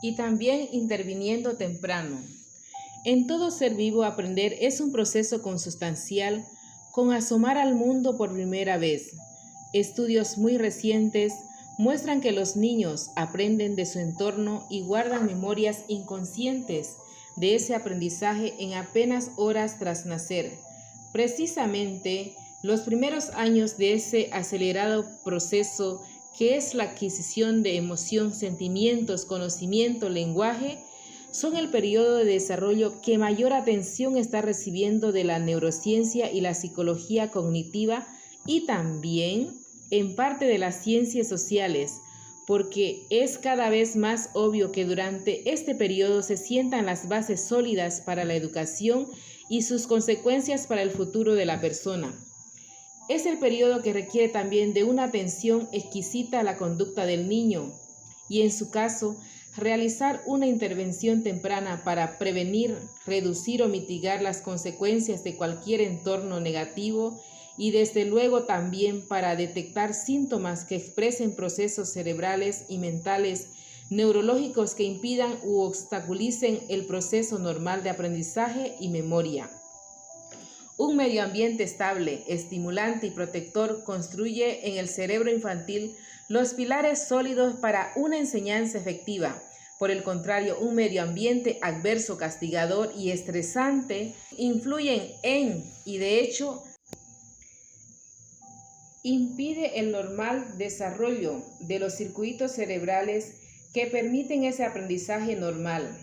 y también interviniendo temprano. En todo ser vivo, aprender es un proceso consustancial con asomar al mundo por primera vez. Estudios muy recientes muestran que los niños aprenden de su entorno y guardan memorias inconscientes de ese aprendizaje en apenas horas tras nacer. Precisamente, los primeros años de ese acelerado proceso que es la adquisición de emoción, sentimientos, conocimiento, lenguaje, son el periodo de desarrollo que mayor atención está recibiendo de la neurociencia y la psicología cognitiva y también en parte de las ciencias sociales, porque es cada vez más obvio que durante este periodo se sientan las bases sólidas para la educación y sus consecuencias para el futuro de la persona. Es el periodo que requiere también de una atención exquisita a la conducta del niño y, en su caso, realizar una intervención temprana para prevenir, reducir o mitigar las consecuencias de cualquier entorno negativo y desde luego también para detectar síntomas que expresen procesos cerebrales y mentales neurológicos que impidan u obstaculicen el proceso normal de aprendizaje y memoria. Un medio ambiente estable, estimulante y protector construye en el cerebro infantil los pilares sólidos para una enseñanza efectiva. Por el contrario, un medio ambiente adverso, castigador y estresante influyen en y de hecho impide el normal desarrollo de los circuitos cerebrales que permiten ese aprendizaje normal.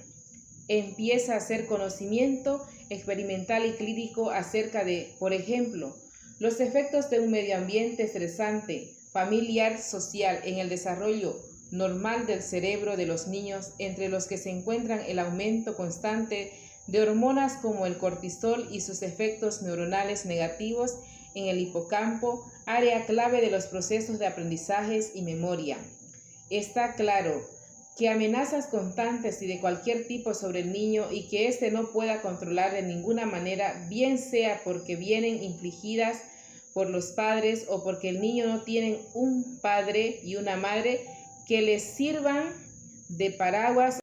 Empieza a hacer conocimiento experimental y clínico acerca de, por ejemplo, los efectos de un medio ambiente estresante, familiar, social en el desarrollo normal del cerebro de los niños, entre los que se encuentran el aumento constante de hormonas como el cortisol y sus efectos neuronales negativos en el hipocampo, área clave de los procesos de aprendizajes y memoria. Está claro que amenazas constantes y de cualquier tipo sobre el niño y que éste no pueda controlar de ninguna manera, bien sea porque vienen infligidas por los padres o porque el niño no tiene un padre y una madre que les sirvan de paraguas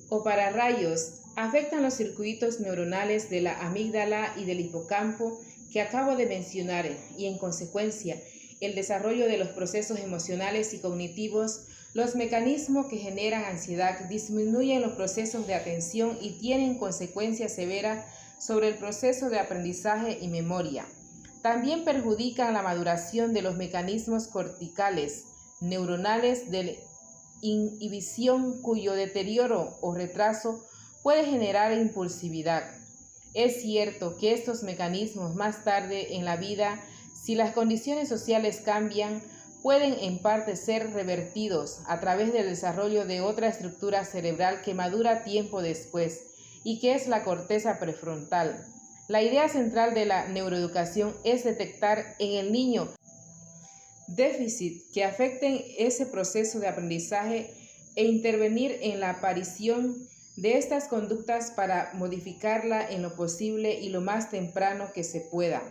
o pararrayos, afectan los circuitos neuronales de la amígdala y del hipocampo que acabo de mencionar y, en consecuencia, el desarrollo de los procesos emocionales y cognitivos. Los mecanismos que generan ansiedad disminuyen los procesos de atención y tienen consecuencias severas sobre el proceso de aprendizaje y memoria. También perjudican la maduración de los mecanismos corticales neuronales de inhibición, cuyo deterioro o retraso puede generar impulsividad. Es cierto que estos mecanismos más tarde en la vida, si las condiciones sociales cambian, pueden en parte ser revertidos a través del desarrollo de otra estructura cerebral que madura tiempo después y que es la corteza prefrontal. La idea central de la neuroeducación es detectar en el niño déficits que afecten ese proceso de aprendizaje e intervenir en la aparición de estas conductas para modificarla en lo posible y lo más temprano que se pueda.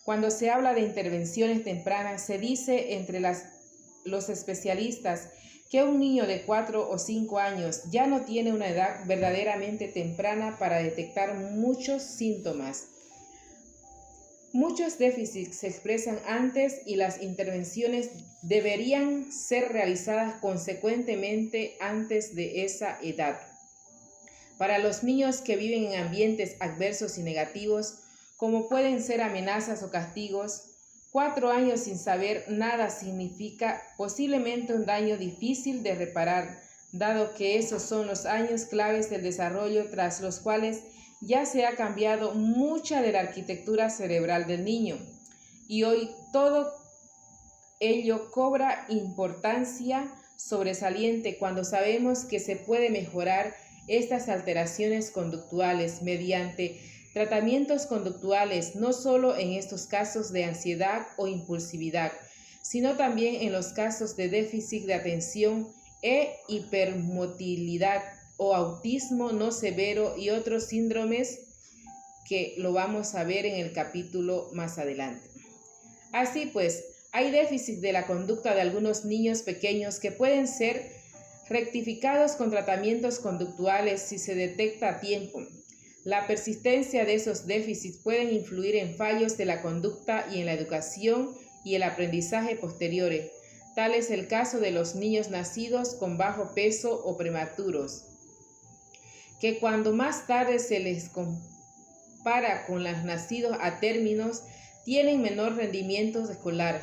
Cuando se habla de intervenciones tempranas, se dice entre los especialistas que un niño de 4 o 5 años ya no tiene una edad verdaderamente temprana para detectar muchos síntomas. Muchos déficits se expresan antes y las intervenciones deberían ser realizadas consecuentemente antes de esa edad. Para los niños que viven en ambientes adversos y negativos, como pueden ser amenazas o castigos, 4 años sin saber nada significa posiblemente un daño difícil de reparar, dado que esos son los años claves del desarrollo tras los cuales ya se ha cambiado mucha de la arquitectura cerebral del niño. Y hoy todo ello cobra importancia sobresaliente cuando sabemos que se puede mejorar estas alteraciones conductuales mediante tratamientos conductuales, no solo en estos casos de ansiedad o impulsividad, sino también en los casos de déficit de atención e hipermotilidad o autismo no severo y otros síndromes que lo vamos a ver en el capítulo más adelante. Así pues, hay déficit de la conducta de algunos niños pequeños que pueden ser rectificados con tratamientos conductuales si se detecta a tiempo. La persistencia de esos déficits pueden influir en fallos de la conducta y en la educación y el aprendizaje posteriores. Tal es el caso de los niños nacidos con bajo peso o prematuros, que cuando más tarde se les compara con los nacidos a términos, tienen menor rendimiento escolar.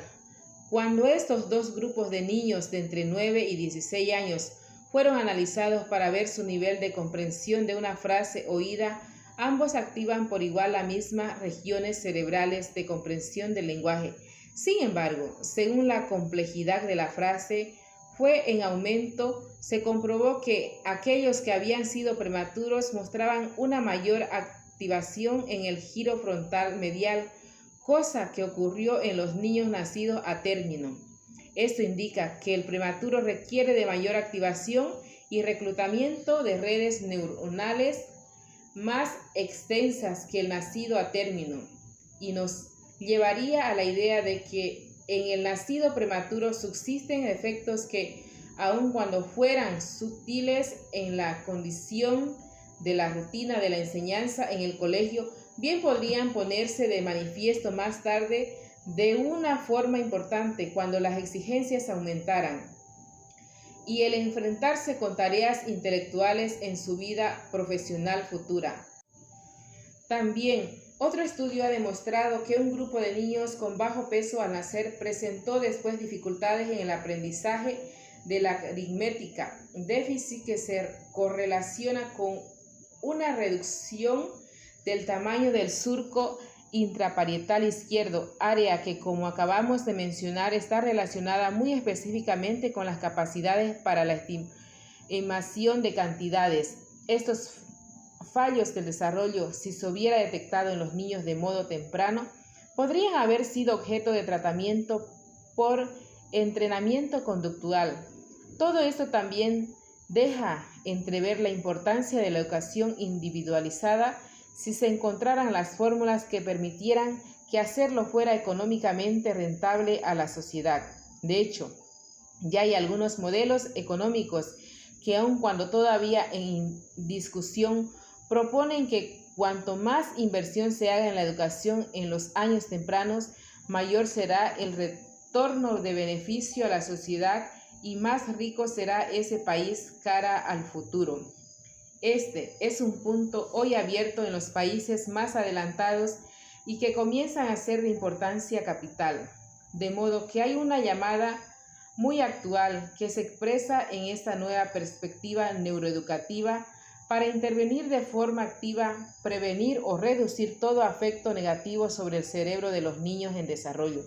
Cuando estos dos grupos de niños de entre 9 y 16 años fueron analizados para ver su nivel de comprensión de una frase oída, ambos activan por igual las mismas regiones cerebrales de comprensión del lenguaje. Sin embargo, según la complejidad de la frase fue en aumento, se comprobó que aquellos que habían sido prematuros mostraban una mayor activación en el giro frontal medial, cosa que ocurrió en los niños nacidos a término. Esto indica que el prematuro requiere de mayor activación y reclutamiento de redes neuronales más extensas que el nacido a término, y nos llevaría a la idea de que en el nacido prematuro subsisten efectos que, aun cuando fueran sutiles en la condición de la rutina de la enseñanza en el colegio, bien podrían ponerse de manifiesto más tarde de una forma importante cuando las exigencias aumentaran y el enfrentarse con tareas intelectuales en su vida profesional futura. También, otro estudio ha demostrado que un grupo de niños con bajo peso al nacer presentó después dificultades en el aprendizaje de la aritmética, déficit que se correlaciona con una reducción del tamaño del surco intraparietal izquierdo, área que, como acabamos de mencionar, está relacionada muy específicamente con las capacidades para la estimación de cantidades. Estos fallos del desarrollo, si se hubiera detectado en los niños de modo temprano, podrían haber sido objeto de tratamiento por entrenamiento conductual. Todo esto también deja entrever la importancia de la educación individualizada si se encontraran las fórmulas que permitieran que hacerlo fuera económicamente rentable a la sociedad. De hecho, ya hay algunos modelos económicos que, aun cuando todavía en discusión, proponen que cuanto más inversión se haga en la educación en los años tempranos, mayor será el retorno de beneficio a la sociedad y más rico será ese país cara al futuro. Este es un punto hoy abierto en los países más adelantados y que comienzan a ser de importancia capital, de modo que hay una llamada muy actual que se expresa en esta nueva perspectiva neuroeducativa para intervenir de forma activa, prevenir o reducir todo afecto negativo sobre el cerebro de los niños en desarrollo.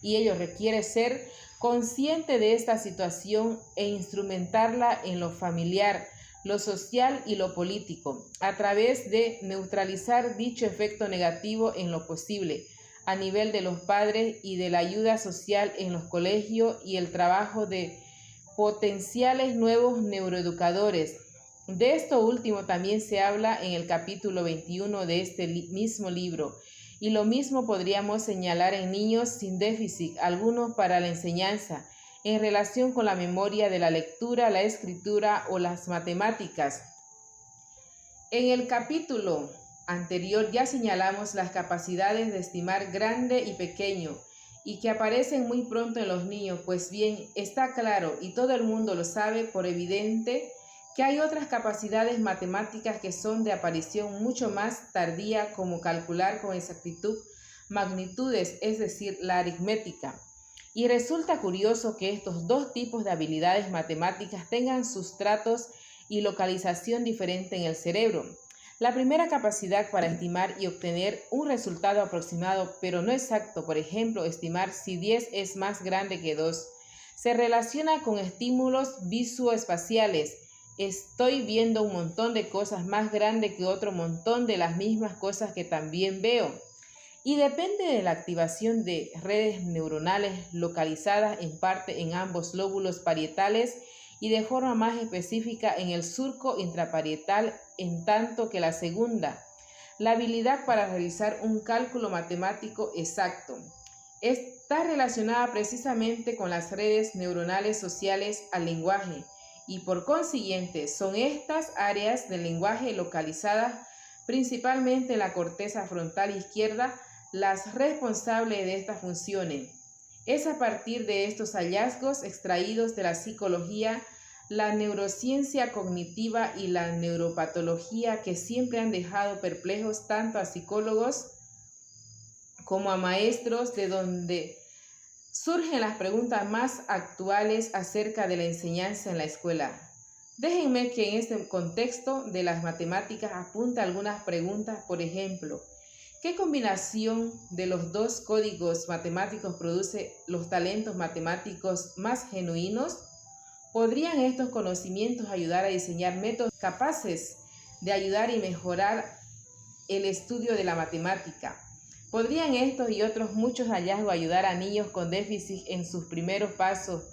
Y ello requiere ser consciente de esta situación e instrumentarla en lo familiar, lo social y lo político, a través de neutralizar dicho efecto negativo en lo posible, a nivel de los padres y de la ayuda social en los colegios y el trabajo de potenciales nuevos neuroeducadores. De esto último también se habla en el capítulo 21 de este mismo libro, y lo mismo podríamos señalar en niños sin déficit algunos para la enseñanza, en relación con la memoria de la lectura, la escritura o las matemáticas. En el capítulo anterior ya señalamos las capacidades de estimar grande y pequeño y que aparecen muy pronto en los niños, pues bien, está claro y todo el mundo lo sabe por evidente que hay otras capacidades matemáticas que son de aparición mucho más tardía, como calcular con exactitud magnitudes, es decir, la aritmética. Y resulta curioso que estos dos tipos de habilidades matemáticas tengan sustratos y localización diferente en el cerebro. La primera capacidad para estimar y obtener un resultado aproximado, pero no exacto, por ejemplo, estimar si 10 es más grande que 2, se relaciona con estímulos visoespaciales. Estoy viendo un montón de cosas más grandes que otro montón de las mismas cosas que también veo. Y depende de la activación de redes neuronales localizadas en parte en ambos lóbulos parietales y de forma más específica en el surco intraparietal, en tanto que la segunda, la habilidad para realizar un cálculo matemático exacto, está relacionada precisamente con las redes neuronales sociales al lenguaje y por consiguiente son estas áreas del lenguaje localizadas principalmente en la corteza frontal izquierda las responsables de estas funciones. Es a partir de estos hallazgos extraídos de la psicología, la neurociencia cognitiva y la neuropatología que siempre han dejado perplejos tanto a psicólogos como a maestros, de donde surgen las preguntas más actuales acerca de la enseñanza en la escuela. Déjenme que en este contexto de las matemáticas apunte algunas preguntas, por ejemplo, ¿qué combinación de los dos códigos matemáticos produce los talentos matemáticos más genuinos? ¿Podrían estos conocimientos ayudar a diseñar métodos capaces de ayudar y mejorar el estudio de la matemática? ¿Podrían estos y otros muchos hallazgos ayudar a niños con déficit en sus primeros pasos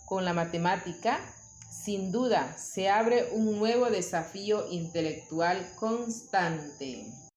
con la matemática? Sin duda, se abre un nuevo desafío intelectual constante.